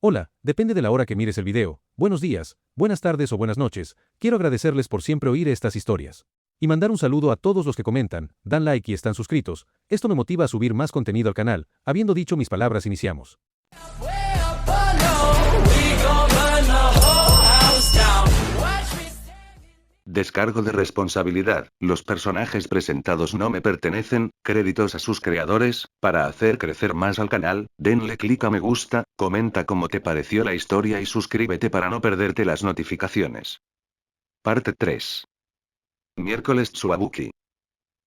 Hola, depende de la hora que mires el video. Buenos días, buenas tardes o buenas noches. Quiero agradecerles por siempre oír estas historias. Y mandar un saludo a todos los que comentan, dan like y están suscritos. Esto me motiva a subir más contenido al canal. Habiendo dicho mis palabras, iniciamos. Descargo de responsabilidad. Los personajes presentados no me pertenecen, créditos a sus creadores. Para hacer crecer más al canal, denle clic a me gusta, comenta cómo te pareció la historia y suscríbete para no perderte las notificaciones. Parte 3. Miércoles Tsubabuki.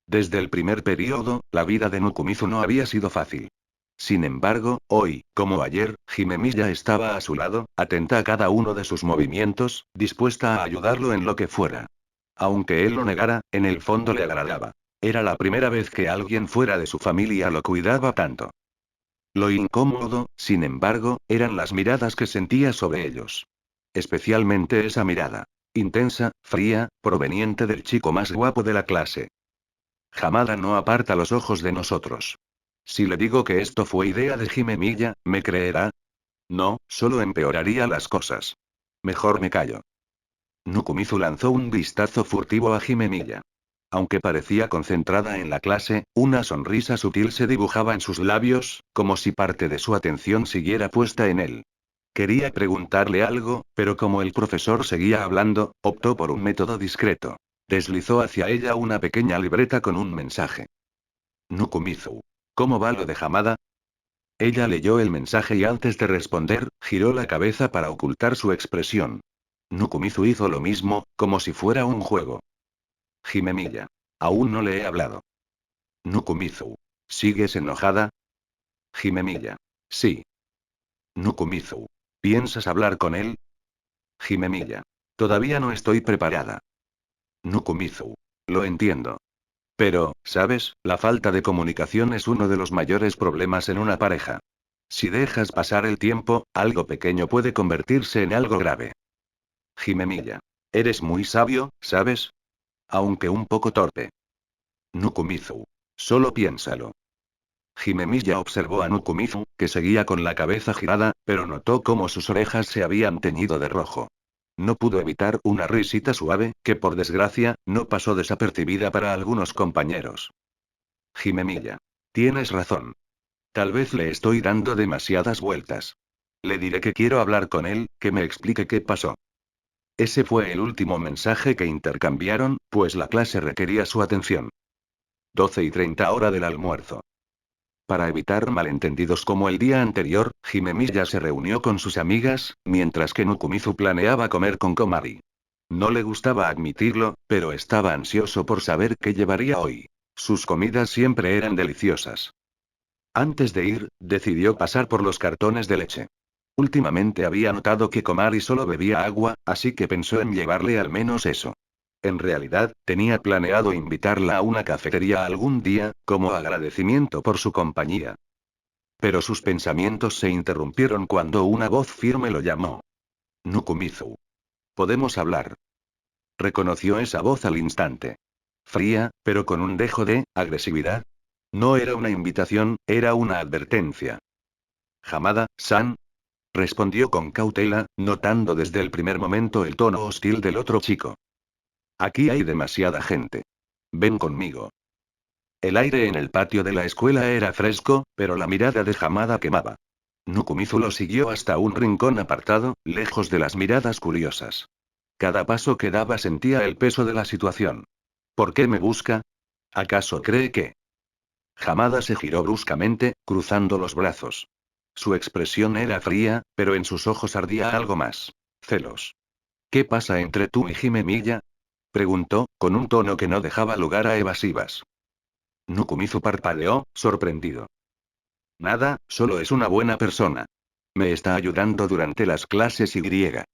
Desde el primer periodo, la vida de Nukumizu no había sido fácil. Sin embargo, hoy, como ayer, Himemiya estaba a su lado, atenta a cada uno de sus movimientos, dispuesta a ayudarlo en lo que fuera. Aunque él lo negara, en el fondo le agradaba. Era la primera vez que alguien fuera de su familia lo cuidaba tanto. Lo incómodo, sin embargo, eran las miradas que sentía sobre ellos. Especialmente esa mirada. Intensa, fría, proveniente del chico más guapo de la clase. Hamada no aparta los ojos de nosotros. Si le digo que esto fue idea de Himemiya, ¿me creerá? No, solo empeoraría las cosas. Mejor me callo. Nukumizu lanzó un vistazo furtivo a Himemiya. Aunque parecía concentrada en la clase, una sonrisa sutil se dibujaba en sus labios, como si parte de su atención siguiera puesta en él. Quería preguntarle algo, pero como el profesor seguía hablando, optó por un método discreto. Deslizó hacia ella una pequeña libreta con un mensaje. Nukumizu. ¿Cómo va lo de Hamada? Ella leyó el mensaje y antes de responder, giró la cabeza para ocultar su expresión. Nukumizu hizo lo mismo, como si fuera un juego. Himemiya. Aún no le he hablado. Nukumizu. ¿Sigues enojada? Himemiya. Sí. Nukumizu. ¿Piensas hablar con él? Himemiya. Todavía no estoy preparada. Nukumizu. Lo entiendo. Pero, ¿sabes? La falta de comunicación es uno de los mayores problemas en una pareja. Si dejas pasar el tiempo, algo pequeño puede convertirse en algo grave. Himemiya. Eres muy sabio, ¿sabes? Aunque un poco torpe. Nukumizu. Solo piénsalo. Himemiya observó a Nukumizu, que seguía con la cabeza girada, pero notó cómo sus orejas se habían teñido de rojo. No pudo evitar una risita suave, que por desgracia, no pasó desapercibida para algunos compañeros. Himemiya. Tienes razón. Tal vez le estoy dando demasiadas vueltas. Le diré que quiero hablar con él, que me explique qué pasó. Ese fue el último mensaje que intercambiaron, pues la clase requería su atención. 12:30 hora del almuerzo. Para evitar malentendidos como el día anterior, Himemiya se reunió con sus amigas, mientras que Nukumizu planeaba comer con Komari. No le gustaba admitirlo, pero estaba ansioso por saber qué llevaría hoy. Sus comidas siempre eran deliciosas. Antes de ir, decidió pasar por los cartones de leche. Últimamente había notado que Komari solo bebía agua, así que pensó en llevarle al menos eso. En realidad, tenía planeado invitarla a una cafetería algún día, como agradecimiento por su compañía. Pero sus pensamientos se interrumpieron cuando una voz firme lo llamó. Nukumizu. Podemos hablar. Reconoció esa voz al instante. Fría, pero con un dejo de agresividad. No era una invitación, era una advertencia. Hamada-san. Respondió con cautela, notando desde el primer momento el tono hostil del otro chico. Aquí hay demasiada gente. Ven conmigo. El aire en el patio de la escuela era fresco, pero la mirada de Hamada quemaba. Nukumizu lo siguió hasta un rincón apartado, lejos de las miradas curiosas. Cada paso que daba sentía el peso de la situación. ¿Por qué me busca? ¿Acaso cree que? Hamada se giró bruscamente, cruzando los brazos. Su expresión era fría, pero en sus ojos ardía algo más. Celos. ¿Qué pasa entre tú y Himemiya? Preguntó, con un tono que no dejaba lugar a evasivas. Nukumizu parpadeó, sorprendido. Nada, solo es una buena persona. Me está ayudando durante las clases y griega.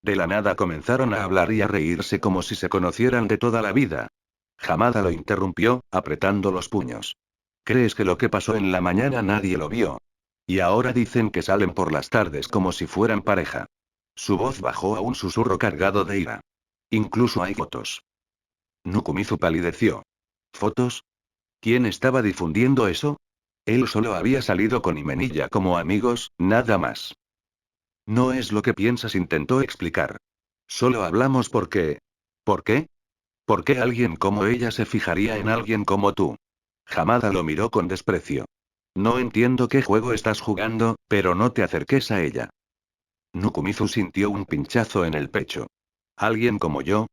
De la nada comenzaron a hablar y a reírse como si se conocieran de toda la vida. Hamada lo interrumpió, apretando los puños. ¿Crees que lo que pasó en la mañana nadie lo vio? Y ahora dicen que salen por las tardes como si fueran pareja. Su voz bajó a un susurro cargado de ira. Incluso hay fotos. Nukumizu palideció. ¿Fotos? ¿Quién estaba difundiendo eso? Él solo había salido con Himemiya como amigos, nada más. No es lo que piensas, intentó explicar. Solo hablamos porque... ¿Por qué? ¿Por qué alguien como ella se fijaría en alguien como tú? Hamada lo miró con desprecio. No entiendo qué juego estás jugando, pero no te acerques a ella. Nukumizu sintió un pinchazo en el pecho. ¿Alguien como yo?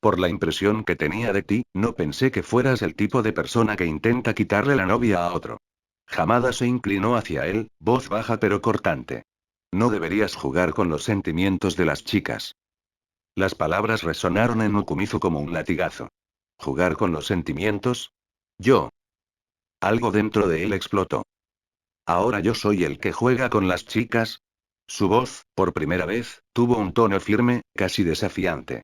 Por la impresión que tenía de ti, no pensé que fueras el tipo de persona que intenta quitarle la novia a otro. Hamada se inclinó hacia él, voz baja pero cortante. No deberías jugar con los sentimientos de las chicas. Las palabras resonaron en Nukumizu como un latigazo. ¿Jugar con los sentimientos? Yo. Algo dentro de él explotó. ¿Ahora yo soy el que juega con las chicas? Su voz, por primera vez, tuvo un tono firme, casi desafiante.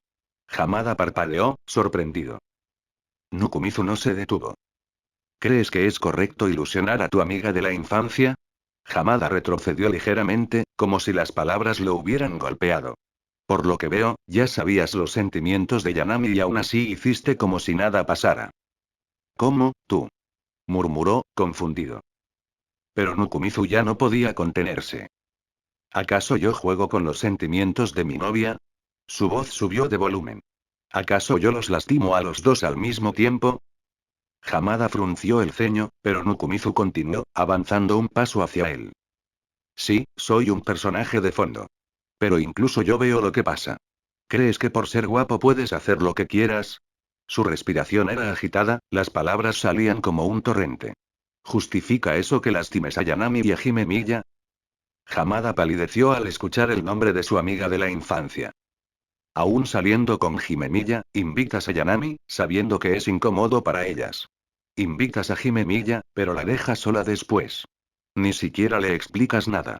Hamada parpadeó, sorprendido. Nukumizu no se detuvo. ¿Crees que es correcto ilusionar a tu amiga de la infancia? Hamada retrocedió ligeramente, como si las palabras lo hubieran golpeado. Por lo que veo, ya sabías los sentimientos de Yanami y aún así hiciste como si nada pasara. ¿Cómo, tú? Murmuró, confundido. Pero Nukumizu ya no podía contenerse. ¿Acaso yo juego con los sentimientos de mi novia? Su voz subió de volumen. ¿Acaso yo los lastimo a los dos al mismo tiempo? Hamada frunció el ceño, pero Nukumizu continuó, avanzando un paso hacia él. Sí, soy un personaje de fondo. Pero incluso yo veo lo que pasa. ¿Crees que por ser guapo puedes hacer lo que quieras? Su respiración era agitada, las palabras salían como un torrente. ¿Justifica eso que lastimes a Yanami y a Hime Miya? Hamada palideció al escuchar el nombre de su amiga de la infancia. Aún saliendo con Hime Miya, invitas a Yanami, sabiendo que es incómodo para ellas. Invitas a Hime Miya, pero la dejas sola después. Ni siquiera le explicas nada.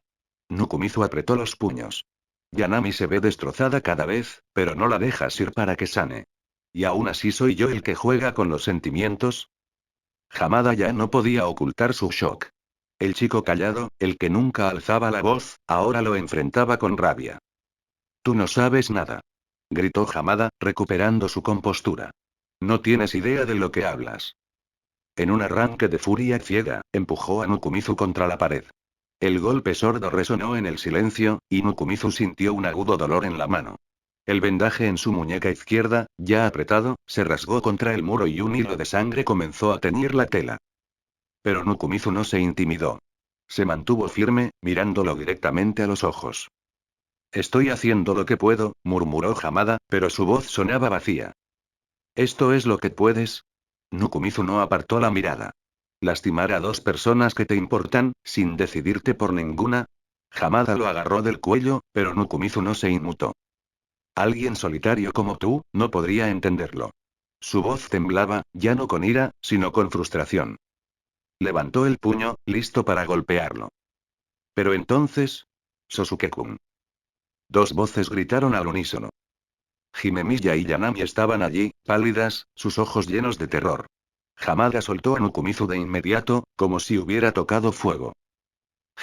Nukumizu apretó los puños. Yanami se ve destrozada cada vez, pero no la dejas ir para que sane. ¿Y aún así soy yo el que juega con los sentimientos? Hamada ya no podía ocultar su shock. El chico callado, el que nunca alzaba la voz, ahora lo enfrentaba con rabia. Tú no sabes nada. Gritó Hamada, recuperando su compostura. No tienes idea de lo que hablas. En un arranque de furia ciega, empujó a Nukumizu contra la pared. El golpe sordo resonó en el silencio, y Nukumizu sintió un agudo dolor en la mano. El vendaje en su muñeca izquierda, ya apretado, se rasgó contra el muro y un hilo de sangre comenzó a teñir la tela. Pero Nukumizu no se intimidó. Se mantuvo firme, mirándolo directamente a los ojos. Estoy haciendo lo que puedo, murmuró Hamada, pero su voz sonaba vacía. ¿Esto es lo que puedes? Nukumizu no apartó la mirada. ¿Lastimar a dos personas que te importan, sin decidirte por ninguna? Hamada lo agarró del cuello, pero Nukumizu no se inmutó. Alguien solitario como tú, no podría entenderlo. Su voz temblaba, ya no con ira, sino con frustración. Levantó el puño, listo para golpearlo. Pero entonces... Sosuke-kun. Dos voces gritaron al unísono. Hime Miya y Yanami estaban allí, pálidas, sus ojos llenos de terror. Hamada soltó a Nukumizu de inmediato, como si hubiera tocado fuego.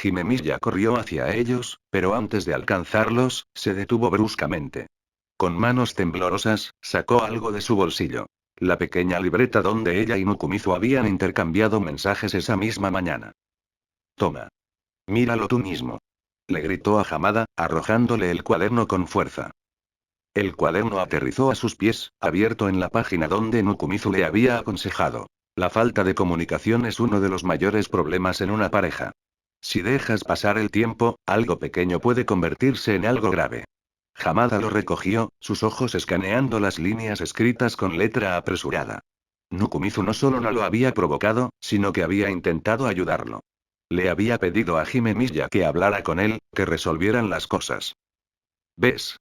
Hime Miya corrió hacia ellos, pero antes de alcanzarlos, se detuvo bruscamente. Con manos temblorosas, sacó algo de su bolsillo. La pequeña libreta donde ella y Nukumizu habían intercambiado mensajes esa misma mañana. Toma. Míralo tú mismo. Le gritó a Hamada, arrojándole el cuaderno con fuerza. El cuaderno aterrizó a sus pies, abierto en la página donde Nukumizu le había aconsejado. La falta de comunicación es uno de los mayores problemas en una pareja. Si dejas pasar el tiempo, algo pequeño puede convertirse en algo grave. Hamada lo recogió, sus ojos escaneando las líneas escritas con letra apresurada. Nukumizu no solo no lo había provocado, sino que había intentado ayudarlo. Le había pedido a Hime Miya que hablara con él, que resolvieran las cosas. ¿Ves?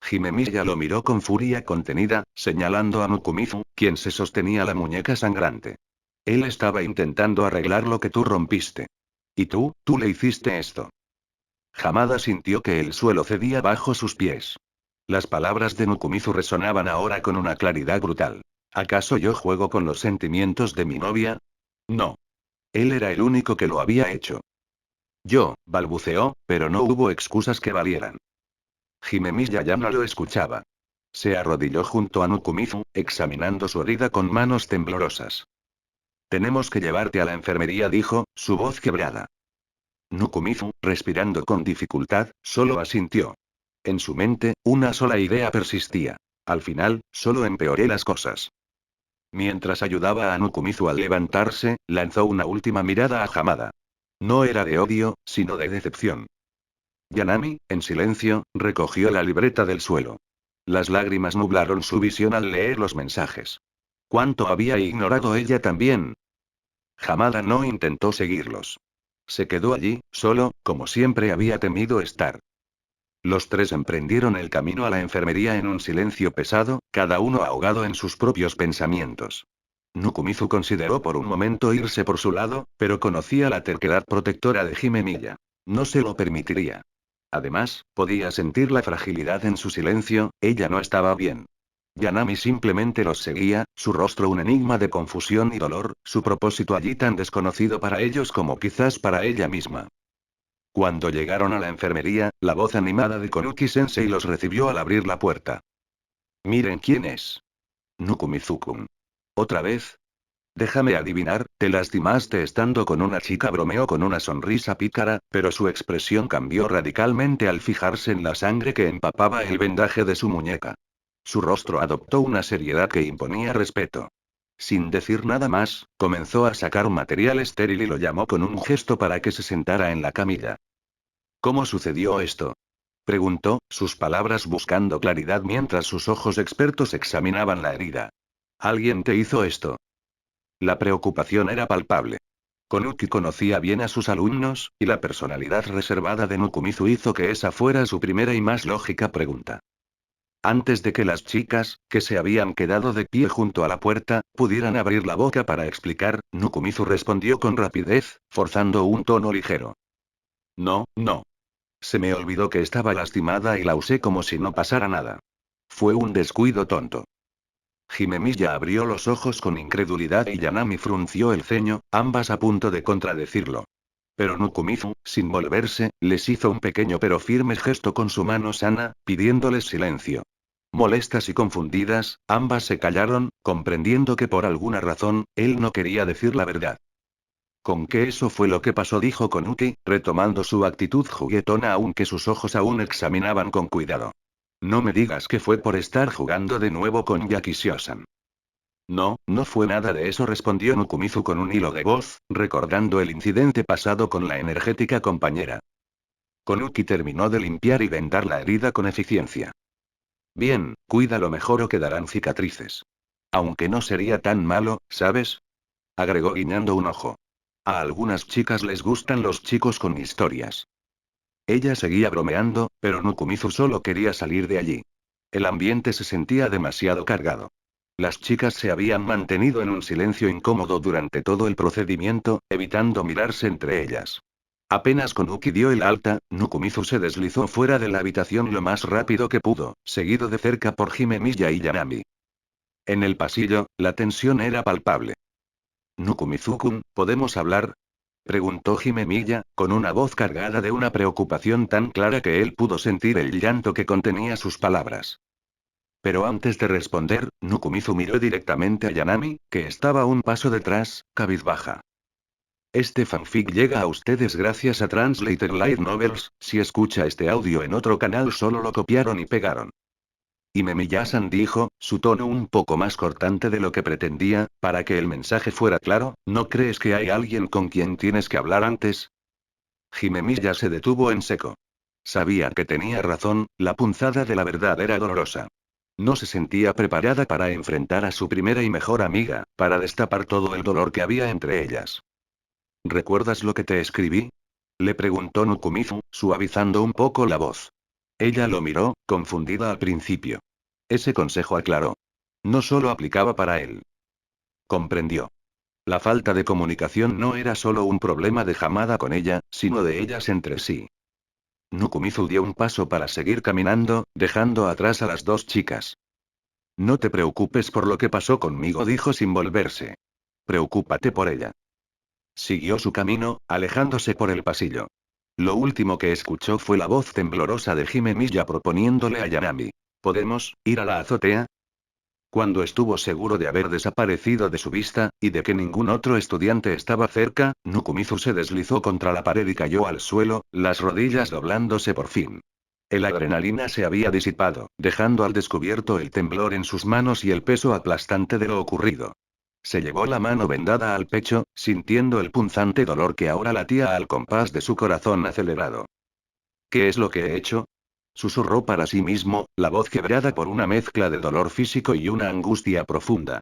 Hime Miya lo miró con furia contenida, señalando a Nukumizu, quien se sostenía la muñeca sangrante. Él estaba intentando arreglar lo que tú rompiste. Y tú le hiciste esto. Hamada sintió que el suelo cedía bajo sus pies. Las palabras de Nukumizu resonaban ahora con una claridad brutal. ¿Acaso yo juego con los sentimientos de mi novia? No. Él era el único que lo había hecho. Yo, balbuceó, pero no hubo excusas que valieran. Hime Miya ya no lo escuchaba. Se arrodilló junto a Nukumizu, examinando su herida con manos temblorosas. Tenemos que llevarte a la enfermería, dijo, su voz quebrada. Nukumizu, respirando con dificultad, solo asintió. En su mente, una sola idea persistía. Al final, solo empeoré las cosas. Mientras ayudaba a Nukumizu a levantarse, lanzó una última mirada a Hamada. No era de odio, sino de decepción. Yanami, en silencio, recogió la libreta del suelo. Las lágrimas nublaron su visión al leer los mensajes. ¿Cuánto había ignorado ella también? Hamada no intentó seguirlos. Se quedó allí, solo, como siempre había temido estar. Los tres emprendieron el camino a la enfermería en un silencio pesado, cada uno ahogado en sus propios pensamientos. Nukumizu consideró por un momento irse por su lado, pero conocía la terquedad protectora de Himemiya. No se lo permitiría. Además, podía sentir la fragilidad en su silencio, ella no estaba bien. Yanami simplemente los seguía, su rostro un enigma de confusión y dolor, su propósito allí tan desconocido para ellos como quizás para ella misma. Cuando llegaron a la enfermería, la voz animada de Konuki-sensei los recibió al abrir la puerta. Miren quién es. Nukumizu-kun. ¿Otra vez? Déjame adivinar, te lastimaste estando con una chica, bromeó con una sonrisa pícara, pero su expresión cambió radicalmente al fijarse en la sangre que empapaba el vendaje de su muñeca. Su rostro adoptó una seriedad que imponía respeto. Sin decir nada más, comenzó a sacar un material estéril y lo llamó con un gesto para que se sentara en la camilla. ¿Cómo sucedió esto? Preguntó, sus palabras buscando claridad mientras sus ojos expertos examinaban la herida. ¿Alguien te hizo esto? La preocupación era palpable. Konuki conocía bien a sus alumnos, y la personalidad reservada de Nukumizu hizo que esa fuera su primera y más lógica pregunta. Antes de que las chicas, que se habían quedado de pie junto a la puerta, pudieran abrir la boca para explicar, Nukumizu respondió con rapidez, forzando un tono ligero. No, no. Se me olvidó que estaba lastimada y la usé como si no pasara nada. Fue un descuido tonto. Himemiya abrió los ojos con incredulidad y Yanami frunció el ceño, ambas a punto de contradecirlo. Pero Nukumizu, sin volverse, les hizo un pequeño pero firme gesto con su mano sana, pidiéndoles silencio. Molestas y confundidas, ambas se callaron, comprendiendo que por alguna razón, él no quería decir la verdad. Con que eso fue lo que pasó, dijo Konuki, retomando su actitud juguetona aunque sus ojos aún examinaban con cuidado. No me digas que fue por estar jugando de nuevo con Yakishio-san. No, no fue nada de eso, respondió Nukumizu con un hilo de voz, recordando el incidente pasado con la energética compañera. Konuki terminó de limpiar y vendar la herida con eficiencia. Bien, cuídalo mejor o quedarán cicatrices. Aunque no sería tan malo, ¿sabes? Agregó guiñando un ojo. A algunas chicas les gustan los chicos con historias. Ella seguía bromeando, pero Nukumizu solo quería salir de allí. El ambiente se sentía demasiado cargado. Las chicas se habían mantenido en un silencio incómodo durante todo el procedimiento, evitando mirarse entre ellas. Apenas Konuki dio el alta, Nukumizu se deslizó fuera de la habitación lo más rápido que pudo, seguido de cerca por Himemiya y Yanami. En el pasillo, la tensión era palpable. Nukumizu-kun, ¿podemos hablar? Preguntó Himemiya, con una voz cargada de una preocupación tan clara que él pudo sentir el llanto que contenía sus palabras. Pero antes de responder, Nukumizu miró directamente a Yanami, que estaba un paso detrás, cabizbaja. Este fanfic llega a ustedes gracias a Translator Light Novels. Si escucha este audio en otro canal solo lo copiaron y pegaron. Y Memiya-san dijo, su tono un poco más cortante de lo que pretendía, para que el mensaje fuera claro, ¿no crees que hay alguien con quien tienes que hablar antes? Himemiya se detuvo en seco. Sabía que tenía razón, la punzada de la verdad era dolorosa. No se sentía preparada para enfrentar a su primera y mejor amiga, para destapar todo el dolor que había entre ellas. ¿Recuerdas lo que te escribí? Le preguntó Nukumizu, suavizando un poco la voz. Ella lo miró, confundida al principio. Ese consejo, aclaró. No solo aplicaba para él. Comprendió. La falta de comunicación no era solo un problema de Hamada con ella, sino de ellas entre sí. Nukumizu dio un paso para seguir caminando, dejando atrás a las dos chicas. No te preocupes por lo que pasó conmigo, dijo sin volverse. Preocúpate por ella. Siguió su camino, alejándose por el pasillo. Lo último que escuchó fue la voz temblorosa de Himemiya proponiéndole a Yanami. ¿Podemos ir a la azotea? Cuando estuvo seguro de haber desaparecido de su vista, y de que ningún otro estudiante estaba cerca, Nukumizu se deslizó contra la pared y cayó al suelo, las rodillas doblándose por fin. El adrenalina se había disipado, dejando al descubierto el temblor en sus manos y el peso aplastante de lo ocurrido. Se llevó la mano vendada al pecho, sintiendo el punzante dolor que ahora latía al compás de su corazón acelerado. ¿Qué es lo que he hecho? Susurró para sí mismo, la voz quebrada por una mezcla de dolor físico y una angustia profunda.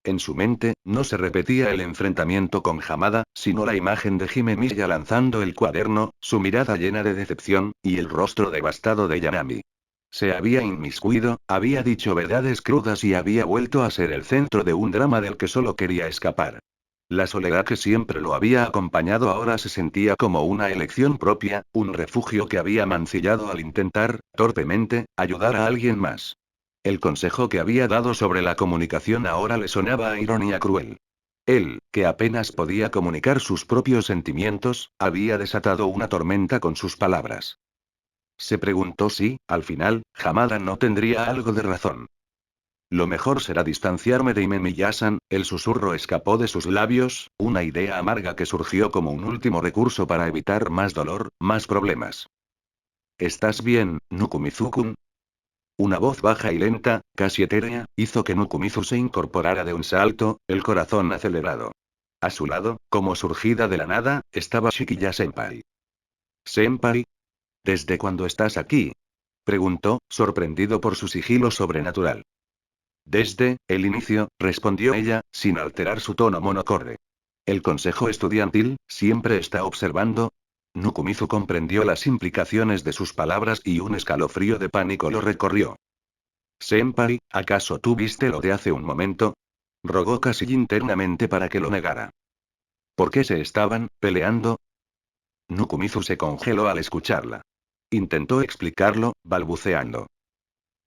En su mente, no se repetía el enfrentamiento con Hamada, sino la imagen de Hime Milla lanzando el cuaderno, su mirada llena de decepción, y el rostro devastado de Yanami. Se había inmiscuido, había dicho verdades crudas y había vuelto a ser el centro de un drama del que solo quería escapar. La soledad que siempre lo había acompañado ahora se sentía como una elección propia, un refugio que había mancillado al intentar, torpemente, ayudar a alguien más. El consejo que había dado sobre la comunicación ahora le sonaba a ironía cruel. Él, que apenas podía comunicar sus propios sentimientos, había desatado una tormenta con sus palabras. Se preguntó si, al final, Hamada no tendría algo de razón. Lo mejor será distanciarme de Ime Miyasan, el susurro escapó de sus labios, una idea amarga que surgió como un último recurso para evitar más dolor, más problemas. ¿Estás bien, Nukumizu-kun? Una voz baja y lenta, casi etérea, hizo que Nukumizu se incorporara de un salto, el corazón acelerado. A su lado, como surgida de la nada, estaba Shikiya Senpai. ¿Senpai? ¿Desde cuándo estás aquí? Preguntó, sorprendido por su sigilo sobrenatural. Desde el inicio, respondió ella, sin alterar su tono monocorde. El consejo estudiantil, siempre está observando. Nukumizu comprendió las implicaciones de sus palabras y un escalofrío de pánico lo recorrió. Senpai, ¿acaso tú viste lo de hace un momento? Rogó casi internamente para que lo negara. ¿Por qué se estaban peleando? Nukumizu se congeló al escucharla. Intentó explicarlo, balbuceando.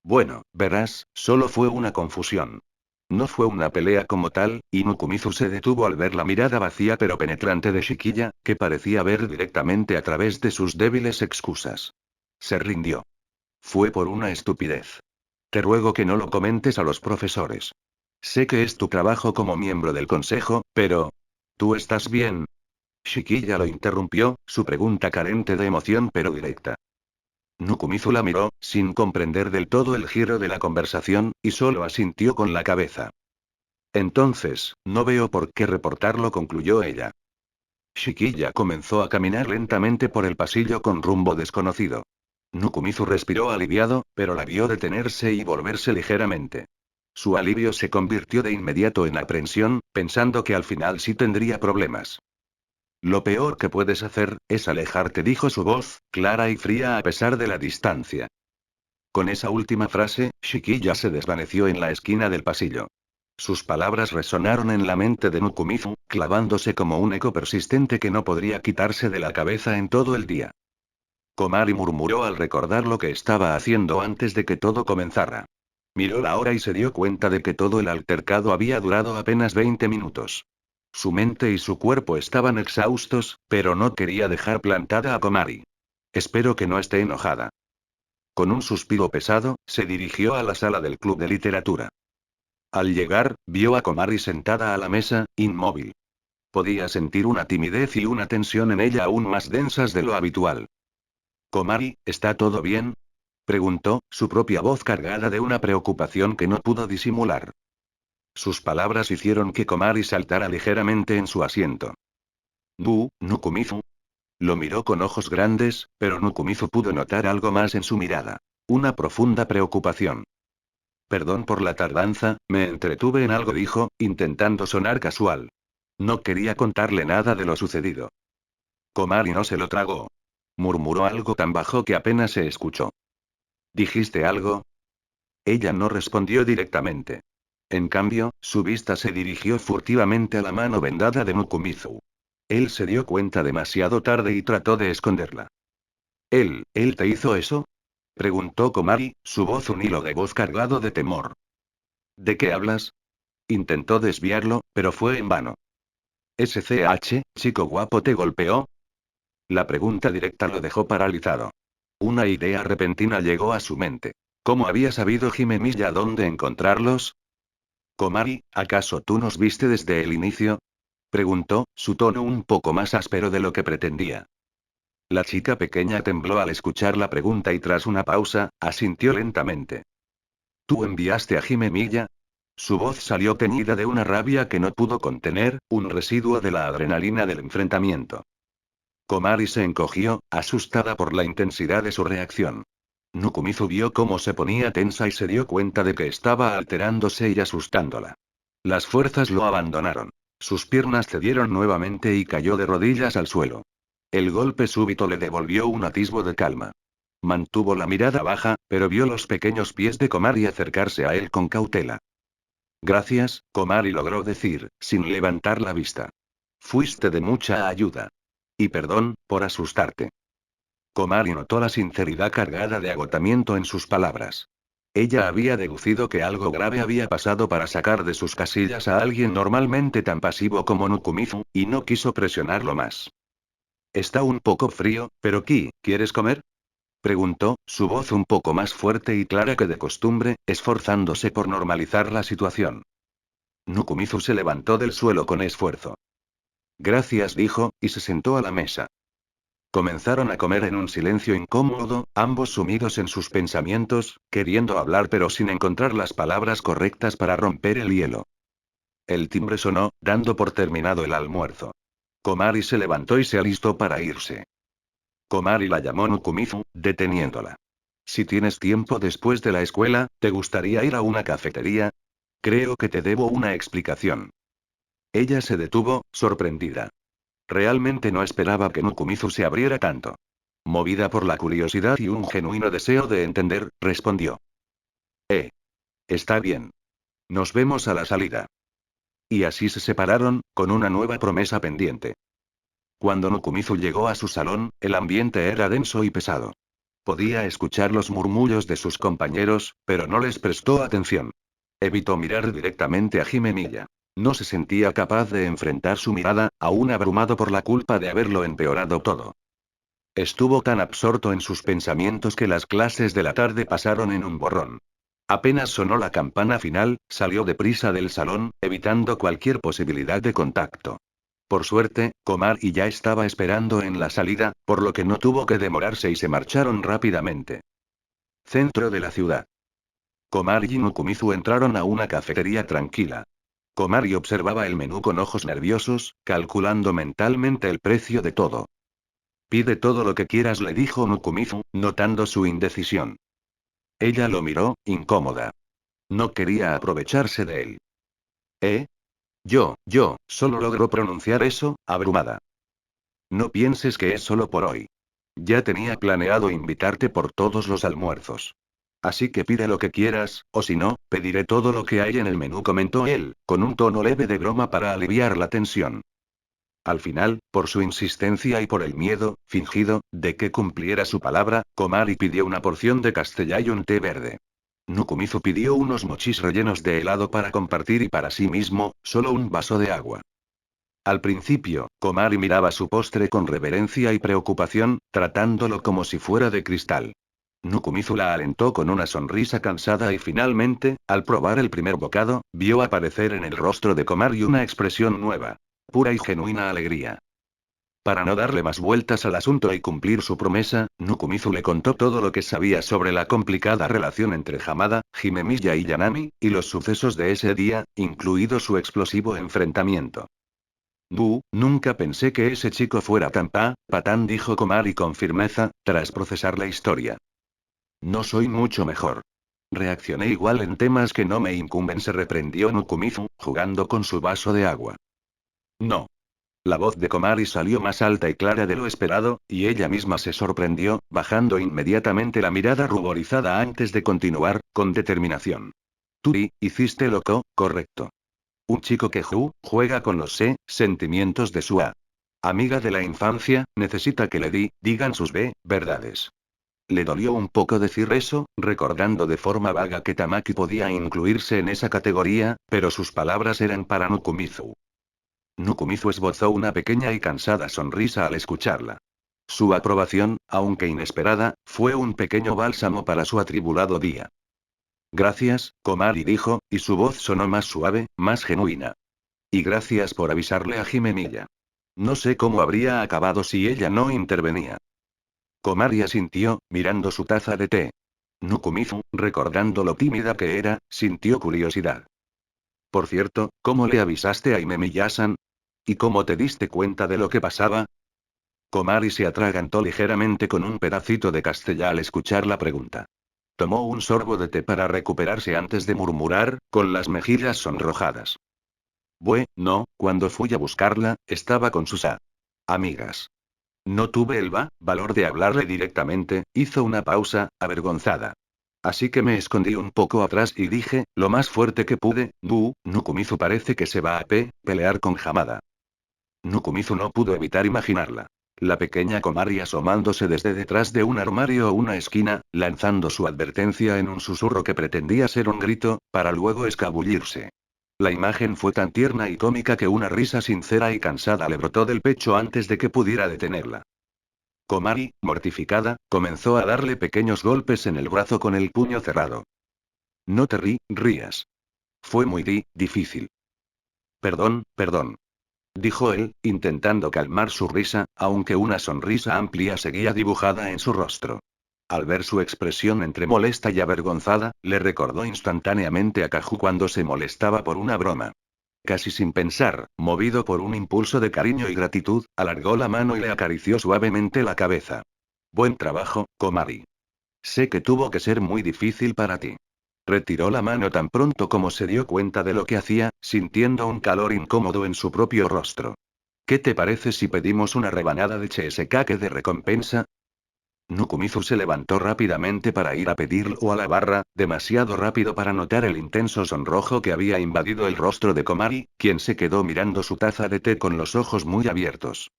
Bueno, verás, solo fue una confusión. No fue una pelea como tal, y Nukumizu se detuvo al ver la mirada vacía pero penetrante de Shikiya, que parecía ver directamente a través de sus débiles excusas. Se rindió. Fue por una estupidez. Te ruego que no lo comentes a los profesores. Sé que es tu trabajo como miembro del consejo, pero... ¿Tú estás bien? Shikiya lo interrumpió, su pregunta carente de emoción pero directa. Nukumizu la miró, sin comprender del todo el giro de la conversación, y solo asintió con la cabeza. Entonces, no veo por qué reportarlo, concluyó ella. Shikiya comenzó a caminar lentamente por el pasillo con rumbo desconocido. Nukumizu respiró aliviado, pero la vio detenerse y volverse ligeramente. Su alivio se convirtió de inmediato en aprensión, pensando que al final sí tendría problemas. Lo peor que puedes hacer, es alejarte, dijo su voz, clara y fría a pesar de la distancia. Con esa última frase, Shikiya se desvaneció en la esquina del pasillo. Sus palabras resonaron en la mente de Nukumizu, clavándose como un eco persistente que no podría quitarse de la cabeza en todo el día. Komari murmuró al recordar lo que estaba haciendo antes de que todo comenzara. Miró la hora y se dio cuenta de que todo el altercado había durado apenas 20 minutos. Su mente y su cuerpo estaban exhaustos, pero no quería dejar plantada a Komari. Espero que no esté enojada. Con un suspiro pesado, se dirigió a la sala del club de literatura. Al llegar, vio a Komari sentada a la mesa, inmóvil. Podía sentir una timidez y una tensión en ella aún más densas de lo habitual. «Komari, ¿está todo bien?», preguntó, su propia voz cargada de una preocupación que no pudo disimular. Sus palabras hicieron que Komari saltara ligeramente en su asiento. Nukumizu. Lo miró con ojos grandes, pero Nukumizu pudo notar algo más en su mirada. Una profunda preocupación. Perdón por la tardanza, me entretuve en algo, dijo, intentando sonar casual. No quería contarle nada de lo sucedido. Komari no se lo tragó. Murmuró algo tan bajo que apenas se escuchó. ¿Dijiste algo? Ella no respondió directamente. En cambio, su vista se dirigió furtivamente a la mano vendada de Nukumizu. Él se dio cuenta demasiado tarde y trató de esconderla. ¿Él te hizo eso?, preguntó Komari, su voz un hilo de voz cargado de temor. ¿De qué hablas? Intentó desviarlo, pero fue en vano. ¿SCH, chico guapo, te golpeó? La pregunta directa lo dejó paralizado. Una idea repentina llegó a su mente. ¿Cómo había sabido Hime Milla dónde encontrarlos? Komari, ¿acaso tú nos viste desde el inicio? Preguntó, su tono un poco más áspero de lo que pretendía. La chica pequeña tembló al escuchar la pregunta y tras una pausa, asintió lentamente. ¿Tú enviaste a Hime Milla? Su voz salió teñida de una rabia que no pudo contener, un residuo de la adrenalina del enfrentamiento. Komari se encogió, asustada por la intensidad de su reacción. Nukumizu vio cómo se ponía tensa y se dio cuenta de que estaba alterándose y asustándola. Las fuerzas lo abandonaron. Sus piernas cedieron nuevamente y cayó de rodillas al suelo. El golpe súbito le devolvió un atisbo de calma. Mantuvo la mirada baja, pero vio los pequeños pies de Komari acercarse a él con cautela. Gracias, Komari logró decir, sin levantar la vista. Fuiste de mucha ayuda. Y perdón, por asustarte. Komari notó la sinceridad cargada de agotamiento en sus palabras. Ella había deducido que algo grave había pasado para sacar de sus casillas a alguien normalmente tan pasivo como Nukumizu, y no quiso presionarlo más. Está un poco frío, pero ¿quieres comer? Preguntó, su voz un poco más fuerte y clara que de costumbre, esforzándose por normalizar la situación. Nukumizu se levantó del suelo con esfuerzo. Gracias, dijo, y se sentó a la mesa. Comenzaron a comer en un silencio incómodo, ambos sumidos en sus pensamientos, queriendo hablar pero sin encontrar las palabras correctas para romper el hielo. El timbre sonó, dando por terminado el almuerzo. Komari se levantó y se alistó para irse. Komari la llamó Nukumizu, deteniéndola. Si tienes tiempo después de la escuela, ¿te gustaría ir a una cafetería? Creo que te debo una explicación. Ella se detuvo, sorprendida. Realmente no esperaba que Nukumizu se abriera tanto. Movida por la curiosidad y un genuino deseo de entender, respondió. Está bien. Nos vemos a la salida. Y así se separaron, con una nueva promesa pendiente. Cuando Nukumizu llegó a su salón, el ambiente era denso y pesado. Podía escuchar los murmullos de sus compañeros, pero no les prestó atención. Evitó mirar directamente a Hime Milla. No se sentía capaz de enfrentar su mirada, aún abrumado por la culpa de haberlo empeorado todo. Estuvo tan absorto en sus pensamientos que las clases de la tarde pasaron en un borrón. Apenas sonó la campana final, salió deprisa del salón, evitando cualquier posibilidad de contacto. Por suerte, Komari ya estaba esperando en la salida, por lo que no tuvo que demorarse y se marcharon rápidamente. Centro de la ciudad. Komari y Nukumizu entraron a una cafetería tranquila. Komari observaba el menú con ojos nerviosos, calculando mentalmente el precio de todo. Pide todo lo que quieras, le dijo Nukumizu, notando su indecisión. Ella lo miró, incómoda. No quería aprovecharse de él. Solo logró pronunciar eso, abrumada. No pienses que es solo por hoy. Ya tenía planeado invitarte por todos los almuerzos. Así que pide lo que quieras, o si no, pediré todo lo que hay en el menú, comentó él, con un tono leve de broma para aliviar la tensión. Al final, por su insistencia y por el miedo, fingido, de que cumpliera su palabra, Komari pidió una porción de castella y un té verde. Nukumizu pidió unos mochis rellenos de helado para compartir y para sí mismo, solo un vaso de agua. Al principio, Komari miraba su postre con reverencia y preocupación, tratándolo como si fuera de cristal. Nukumizu la alentó con una sonrisa cansada y finalmente, al probar el primer bocado, vio aparecer en el rostro de Komari una expresión nueva. Pura y genuina alegría. Para no darle más vueltas al asunto y cumplir su promesa, Nukumizu le contó todo lo que sabía sobre la complicada relación entre Hamada, Hime Milla y Yanami, y los sucesos de ese día, incluido su explosivo enfrentamiento. Nunca pensé que ese chico fuera tan patán, dijo Komari con firmeza, tras procesar la historia. No soy mucho mejor. Reaccioné igual en temas que no me incumben, se reprendió Nukumizu, jugando con su vaso de agua. No. La voz de Komari salió más alta y clara de lo esperado, y ella misma se sorprendió, bajando inmediatamente la mirada ruborizada antes de continuar, con determinación. Tú hiciste lo correcto. Un chico que juega con los sentimientos de su amiga de la infancia, necesita que le digan sus verdades. Le dolió un poco decir eso, recordando de forma vaga que Tamaki podía incluirse en esa categoría, pero sus palabras eran para Nukumizu. Nukumizu esbozó una pequeña y cansada sonrisa al escucharla. Su aprobación, aunque inesperada, fue un pequeño bálsamo para su atribulado día. Gracias, Komari dijo, y su voz sonó más suave, más genuina. Y gracias por avisarle a Himemilla. No sé cómo habría acabado si ella no intervenía. Komari asintió, mirando su taza de té. Nukumizu, recordando lo tímida que era, sintió curiosidad. Por cierto, ¿cómo le avisaste a Himemiya-san? ¿Y cómo te diste cuenta de lo que pasaba? Komari se atragantó ligeramente con un pedacito de castella al escuchar la pregunta. Tomó un sorbo de té para recuperarse antes de murmurar, con las mejillas sonrojadas. No, cuando fui a buscarla, estaba con sus amigas. No tuve el valor de hablarle directamente, hizo una pausa, avergonzada. Así que me escondí un poco atrás y dije, lo más fuerte que pude, Nukumizu parece que se va a pelear con Hamada. Nukumizu no pudo evitar imaginarla. La pequeña Komari asomándose desde detrás de un armario o una esquina, lanzando su advertencia en un susurro que pretendía ser un grito, para luego escabullirse. La imagen fue tan tierna y cómica que una risa sincera y cansada le brotó del pecho antes de que pudiera detenerla. Komari, mortificada, comenzó a darle pequeños golpes en el brazo con el puño cerrado. No te rías. Fue muy difícil. Perdón, dijo él, intentando calmar su risa, aunque una sonrisa amplia seguía dibujada en su rostro. Al ver su expresión entre molesta y avergonzada, le recordó instantáneamente a Kaju cuando se molestaba por una broma. Casi sin pensar, movido por un impulso de cariño y gratitud, alargó la mano y le acarició suavemente la cabeza. Buen trabajo, Komari. Sé que tuvo que ser muy difícil para ti. Retiró la mano tan pronto como se dio cuenta de lo que hacía, sintiendo un calor incómodo en su propio rostro. ¿Qué te parece si pedimos una rebanada de cheesecake de recompensa? Nukumizu se levantó rápidamente para ir a pedirlo a la barra, demasiado rápido para notar el intenso sonrojo que había invadido el rostro de Komari, quien se quedó mirando su taza de té con los ojos muy abiertos.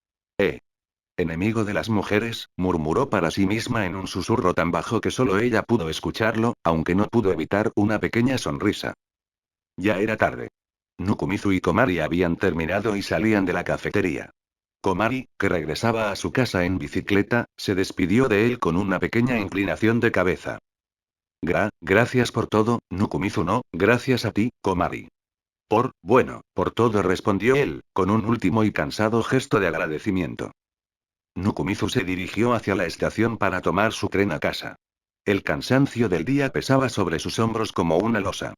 Enemigo de las mujeres, murmuró para sí misma en un susurro tan bajo que solo ella pudo escucharlo, aunque no pudo evitar una pequeña sonrisa. Ya era tarde. Nukumizu y Komari habían terminado y salían de la cafetería. Komari, que regresaba a su casa en bicicleta, se despidió de él con una pequeña inclinación de cabeza. Gracias por todo, Nukumizu no, gracias a ti, Komari. Por todo respondió él, con un último y cansado gesto de agradecimiento. Nukumizu se dirigió hacia la estación para tomar su tren a casa. El cansancio del día pesaba sobre sus hombros como una losa.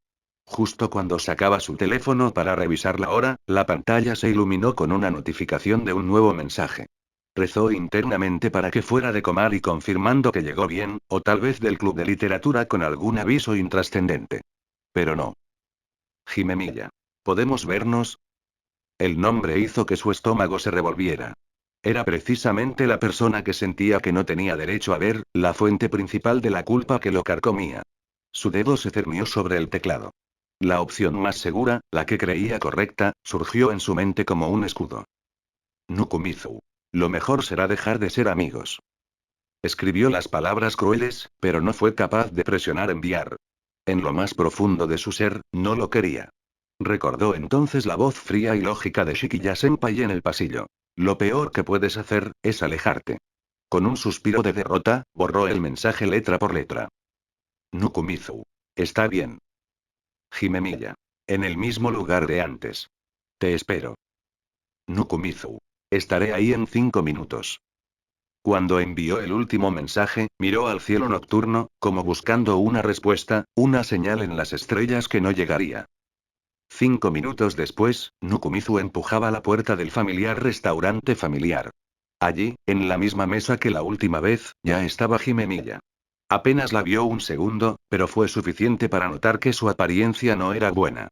Justo cuando sacaba su teléfono para revisar la hora, la pantalla se iluminó con una notificación de un nuevo mensaje. Rezó internamente para que fuera de Komari confirmando que llegó bien, o tal vez del club de literatura con algún aviso intrascendente. Pero no. Himemiya. ¿Podemos vernos? El nombre hizo que su estómago se revolviera. Era precisamente la persona que sentía que no tenía derecho a ver, la fuente principal de la culpa que lo carcomía. Su dedo se cernió sobre el teclado. La opción más segura, la que creía correcta, surgió en su mente como un escudo. Nukumizu. Lo mejor será dejar de ser amigos. Escribió las palabras crueles, pero no fue capaz de presionar enviar. En lo más profundo de su ser, no lo quería. Recordó entonces la voz fría y lógica de Shikiya-senpai en el pasillo. Lo peor que puedes hacer, es alejarte. Con un suspiro de derrota, borró el mensaje letra por letra. Nukumizu. Está bien. Himemiya. En el mismo lugar de antes. Te espero. Nukumizu. Estaré ahí en 5 minutos. Cuando envió el último mensaje, miró al cielo nocturno, como buscando una respuesta, una señal en las estrellas que no llegaría. 5 minutos después, Nukumizu empujaba la puerta del familiar restaurante familiar. Allí, en la misma mesa que la última vez, ya estaba Himemiya. Apenas la vio un segundo, pero fue suficiente para notar que su apariencia no era buena.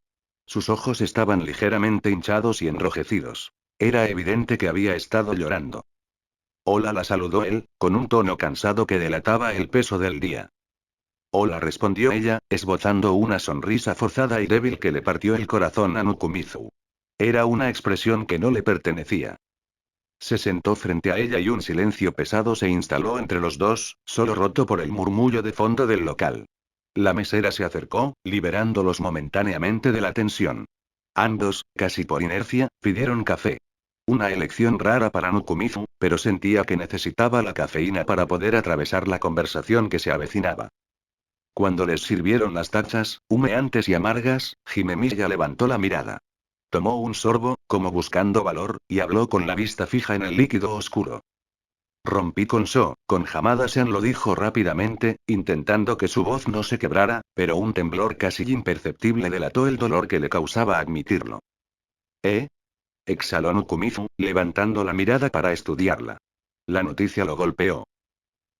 Sus ojos estaban ligeramente hinchados y enrojecidos. Era evidente que había estado llorando. Hola, la saludó él, con un tono cansado que delataba el peso del día. Hola, respondió ella, esbozando una sonrisa forzada y débil que le partió el corazón a Nukumizu. Era una expresión que no le pertenecía. Se sentó frente a ella y un silencio pesado se instaló entre los dos, solo roto por el murmullo de fondo del local. La mesera se acercó, liberándolos momentáneamente de la tensión. Ambos, casi por inercia, pidieron café. Una elección rara para Nukumizu, pero sentía que necesitaba la cafeína para poder atravesar la conversación que se avecinaba. Cuando les sirvieron las tachas, humeantes y amargas, Jimemilla levantó la mirada. Tomó un sorbo, como buscando valor, y habló con la vista fija en el líquido oscuro. Rompí con Hamada-san lo dijo rápidamente, intentando que su voz no se quebrara, pero un temblor casi imperceptible delató el dolor que le causaba admitirlo. ¿Eh? Exhaló Nukumizu, levantando la mirada para estudiarla. La noticia lo golpeó.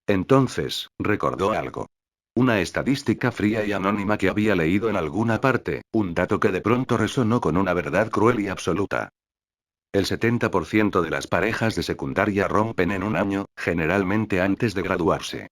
Entonces, recordó algo. Una estadística fría y anónima que había leído en alguna parte, un dato que de pronto resonó con una verdad cruel y absoluta. El 70% de las parejas de secundaria rompen en un año, generalmente antes de graduarse.